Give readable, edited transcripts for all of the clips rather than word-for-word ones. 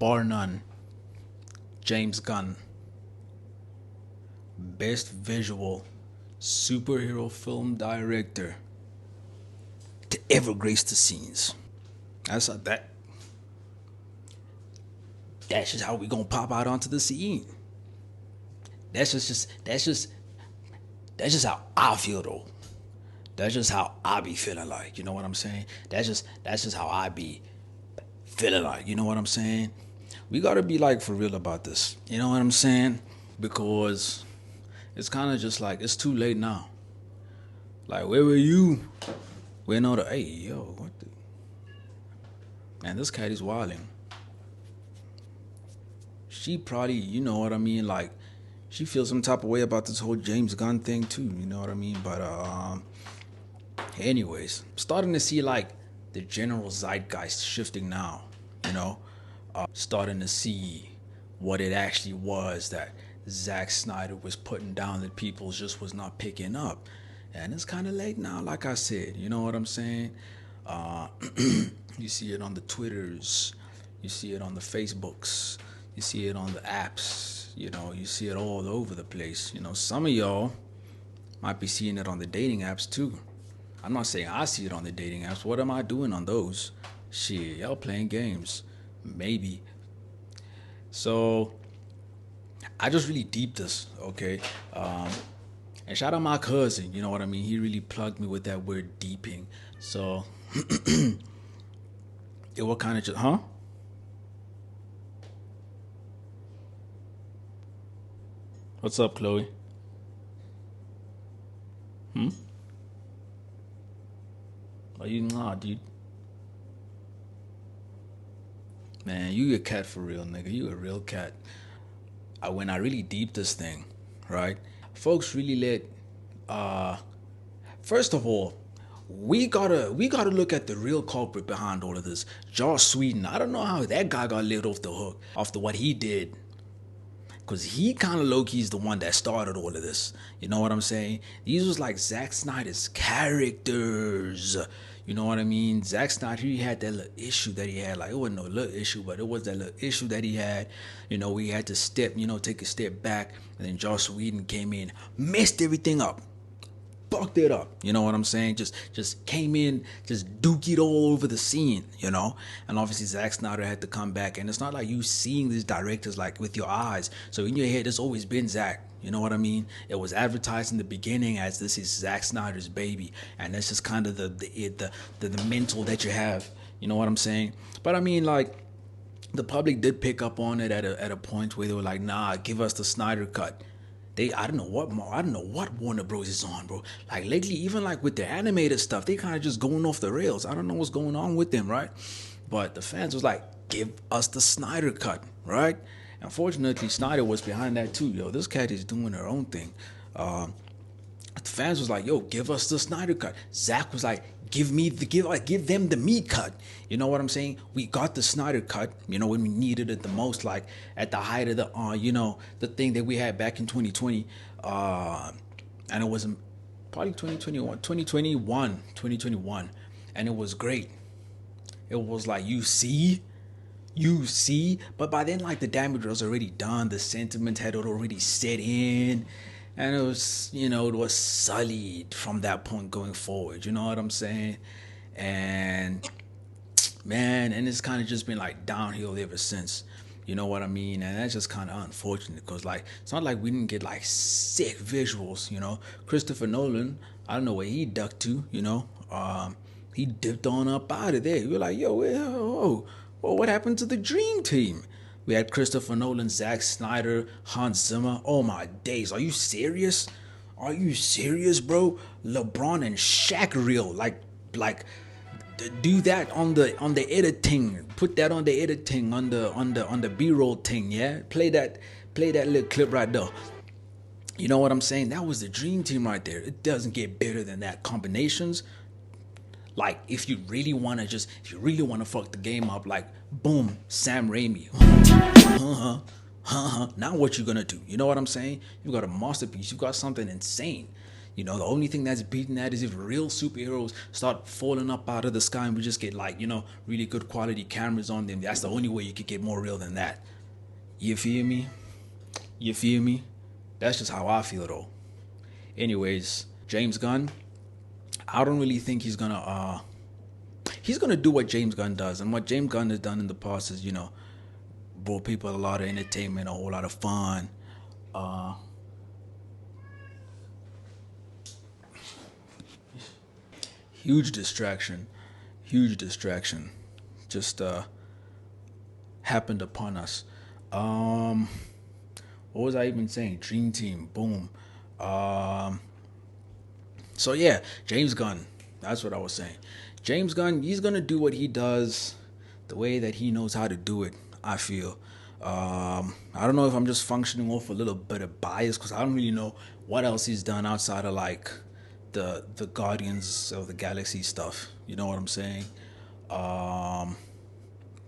bar none, James Gunn, best visual superhero film director to ever grace the scenes. That's that. That's just how we gonna pop out onto the scene. That's just how I feel though. That's just how I be feeling like. You know what I'm saying? That's just how I be feeling like. You know what I'm saying? We gotta be like for real about this. You know what I'm saying? Because it's kind of just like it's too late now. Like where were you? Where no the hey yo what the man? This cat is wilding. She probably you know what I mean like she feels some type of way about this whole James Gunn thing too. You know what I mean? But anyways, starting to see like the general zeitgeist shifting now. You know, starting to see what it actually was that Zack Snyder was putting down that people just was not picking up. And it's kind of late now, like I said. You know what I'm saying? Uh, you see it on the Twitters, you see it on the Facebooks, you see it on the apps. You know, you see it all over the place. You know, some of y'all might be seeing it on the dating apps too. I'm not saying I see it on the dating apps. What am I doing on those? Shit, y'all playing games. Maybe. So I just really deep this, okay? And shout out my cousin, you know what I mean? He really plugged me with that word deeping. So it will kind of just, huh? What's up, Chloe? Hmm? Are you nah, dude? Man, you a cat for real, nigga. You a real cat. When I really deep this thing, right? Folks really let uh first of all, we gotta look at the real culprit behind all of this. Josh Sweden. I don't know how that guy got let off the hook after what he did. Cause he kind of low key is the one that started all of this. You know what I'm saying? These was like Zack Snyder's characters. You know what I mean? Zack Snyder, he had that little issue that he had. Like it wasn't no little issue, but it was that little issue that he had. You know, we had to take a step back, and then Joss Whedon came in, messed everything up, fucked it up. You know what I'm saying? Just came in, just dookied all over the scene, you know? And obviously Zack Snyder had to come back. And it's not like you seeing these directors like with your eyes. So in your head, it's always been Zack. You know what I mean? It was advertised in the beginning as this is Zack Snyder's baby. And that's just kind of the mental that you have. You know what I'm saying? But I mean like the public did pick up on it at a point where they were like, nah, give us the Snyder cut. I don't know what Warner Bros is on, bro. Like lately, even like with the animated stuff, they kind of just going off the rails. I don't know what's going on with them, right? But the fans was like, give us the Snyder cut, right? Unfortunately, Snyder was behind that too. Yo, this cat is doing her own thing. The fans was like, yo, give us the Snyder cut. Zach was like, give them the me cut. You know what I'm saying? We got the Snyder cut, you know, when we needed it the most, like at the height of the thing that we had back in 2020. And it was probably 2021. And it was great. It was like, but by then like the damage was already done, the sentiment had already set in, and it was sullied from that point going forward. You know what I'm saying? And man, and it's kind of just been like downhill ever since. You know what I mean? And that's just kind of unfortunate because like it's not like we didn't get like sick visuals. You know, Christopher Nolan, I don't know where he ducked to. You know, he dipped on up out of there. We were like, yo, well, what happened to the dream team? We had Christopher Nolan, Zack Snyder, Hans Zimmer. Oh my days, are you serious? Are you serious, bro? LeBron and Shaq real, like do that on the editing. Put that on the editing on the B-roll thing, yeah? Play that little clip right there. You know what I'm saying? That was the dream team right there. It doesn't get better than that. Combinations. Like if you really wanna fuck the game up, like boom, Sam Raimi. Now what you gonna do? You know what I'm saying? You got a masterpiece. You got something insane. The only thing that's beating that is if real superheroes start falling up out of the sky and we just get like, really good quality cameras on them. That's the only way you could get more real than that. You feel me? You feel me? That's just how I feel though. Anyways, James Gunn, I don't really think he's gonna do what James Gunn does. And what James Gunn has done in the past is, brought people a lot of entertainment, a whole lot of fun. Uh Huge distraction. Huge distraction. Just happened upon us. Um what was I even saying? Dream team, boom. Um So yeah, James Gunn. That's what I was saying. James Gunn, he's gonna do what he does the way that he knows how to do it. I feel. I don't know if I'm just functioning off a little bit of bias because I don't really know what else he's done outside of like the Guardians of the Galaxy stuff. You know what I'm saying? Um,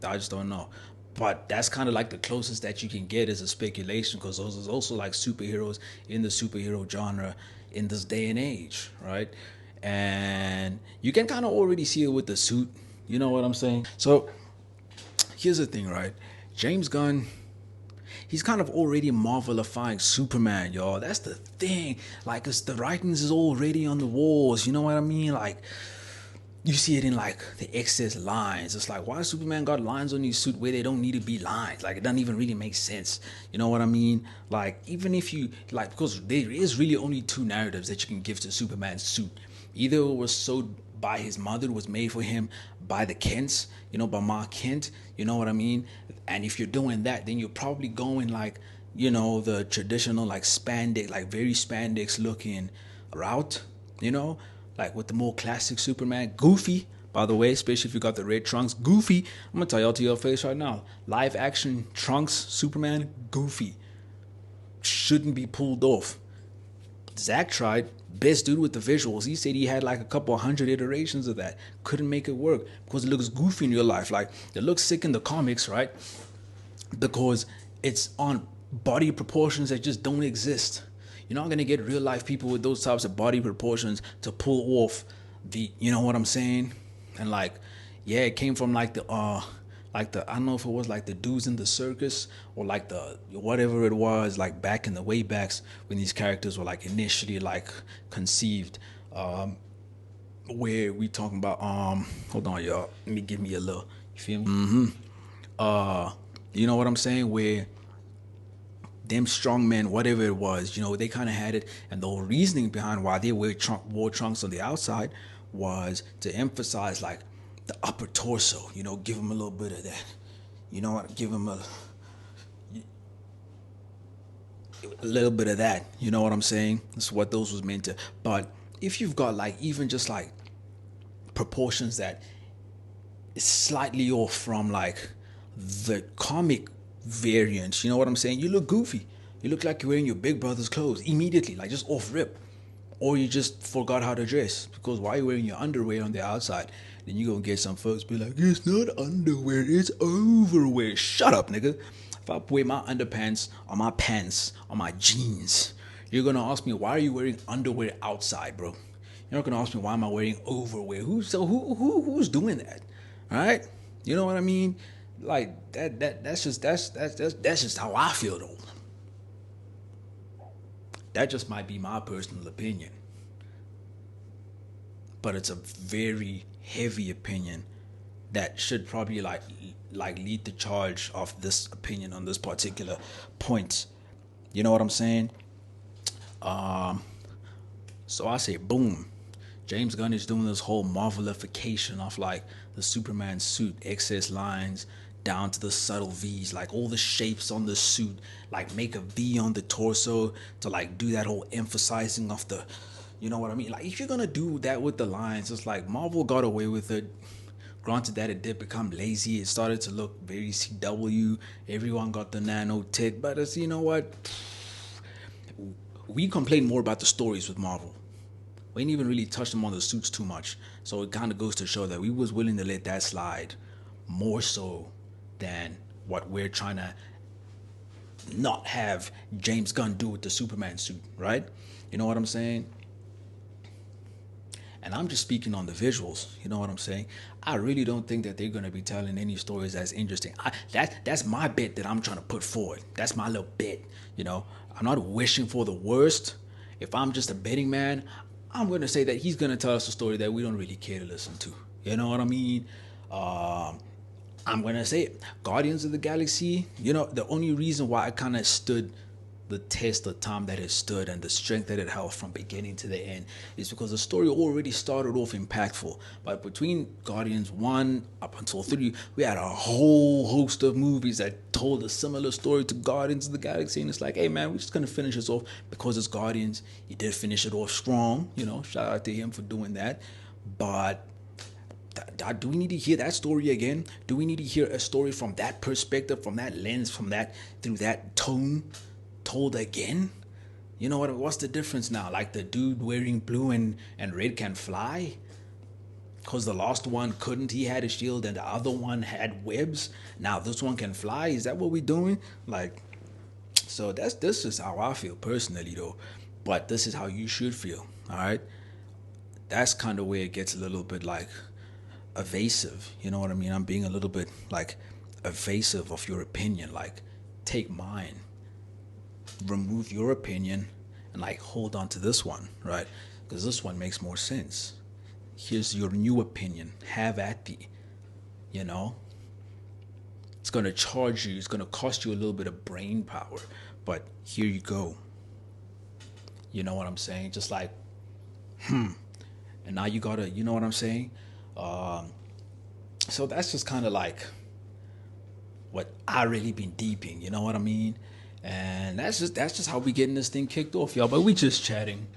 I just don't know. But that's kind of like the closest that you can get as a speculation because those is also like superheroes in the superhero genre in this day and age, right? And you can kind of already see it with the suit. You know what I'm saying? So here's the thing, right? James Gunn, he's kind of already Marvelifying Superman, y'all. That's the thing. Like, it's the writings is already on the walls. You know what I mean? Like, you see it in like the excess lines. It's like why Superman got lines on his suit where they don't need to be lines. Like it doesn't even really make sense. You know what I mean? Like even if you like because there is really only two narratives that you can give to Superman's suit. Either it was sewed by his mother, was made for him by the Kents, by Mark Kent. You know what I mean? And if you're doing that, then you're probably going like the traditional like spandex, like very spandex looking route. You know, like with the more classic Superman, goofy. By the way, especially if you got the red trunks, goofy. I'm gonna tell y'all to your face right now. Live action trunks Superman, goofy. Shouldn't be pulled off. Zach tried. Best dude with the visuals. He said he had like a couple hundred iterations of that. Couldn't make it work because it looks goofy in real life. Like it looks sick in the comics, right? Because it's on body proportions that just don't exist. You're not gonna get real life people with those types of body proportions to pull off you know what I'm saying? And like, yeah, it came from like the I don't know if it was like the dudes in the circus or like the whatever it was like back in the way backs when these characters were like initially like conceived. Where we talking about hold on y'all, let me give me a little, you feel me? Uh you know what I'm saying? Where them strong men, whatever it was, they kind of had it, and the whole reasoning behind why they wore trunks on the outside was to emphasize like the upper torso, give them a little bit of that, give them a little bit of that, you know what I'm saying? That's what those was meant to. But if you've got like even just like proportions that is slightly off from like the comic variants, you know what I'm saying? You look goofy. You look like you're wearing your big brother's clothes immediately, like just off rip. Or you just forgot how to dress because why are you wearing your underwear on the outside? Then you gonna get some folks be like, it's not underwear, it's overwear. Shut up, nigga. If I wear my underpants on my pants on my jeans, you're gonna ask me why are you wearing underwear outside, bro? You're not gonna ask me why am I wearing overwear. Who's doing that? All right, you know what I mean? Like that's just how I feel though. That just might be my personal opinion, but it's a very heavy opinion that should probably like lead the charge of this opinion on this particular point. You know what I'm saying? Um, so I say, boom. James Gunn is doing this whole Marvelification of like the Superman suit, excess lines down to the subtle V's, like all the shapes on the suit, like make a V on the torso to like do that whole emphasizing of the, you know what I mean? Like if you're gonna do that with the lines, it's like Marvel got away with it. Granted that it did become lazy, it started to look very CW. Everyone got the nano tit, but it's you know what? We complain more about the stories with Marvel. We ain't even really touched them on the suits too much. So it kind of goes to show that we was willing to let that slide more so than what we're trying to not have James Gunn do with the Superman suit, right? You know what I'm saying? and I'm just speaking on the visuals. You know what I'm saying? I really don't think that they're gonna be telling any stories that's interesting. That's my bet that I'm trying to put forward. That's my little bet. You know, I'm not wishing for the worst. If I'm just a betting man, I'm gonna say that he's gonna tell us a story that we don't really care to listen to. You know what I mean? I'm gonna say it. Guardians of the Galaxy. You know, the only reason why I kind of stood the test of time that it stood and the strength that it held from beginning to the end is because the story already started off impactful. But between Guardians 1 up until 3, we had a whole host of movies that told a similar story to Guardians of the Galaxy. And it's like, hey man, we're just going to finish this off because it's Guardians. He did finish it off strong. You know, shout out to him for doing that. But do we need to hear that story again? Do we need to hear a story from that perspective, from that lens, from that, through that tone, told again? You know what? What's the difference now? Like the dude wearing blue and red can fly? Because the last one couldn't. He had a shield and the other one had webs. Now this one can fly. Is that what we're doing? Like, so this is how I feel personally though. But this is how you should feel. All right. That's kind of where it gets a little bit like evasive. You know what I mean? I'm being a little bit like evasive of your opinion. Like, take mine, remove your opinion, and like hold on to this one, right? Because this one makes more sense. Here's your new opinion. Have at thee. You know, it's gonna charge you. It's gonna cost you a little bit of brain power, but here you go. You know what I'm saying? Just like, and now you gotta. You know what I'm saying? So that's just kind of like what I really been deeping. You know what I mean? And that's just how we getting this thing kicked off, y'all. But we just chatting.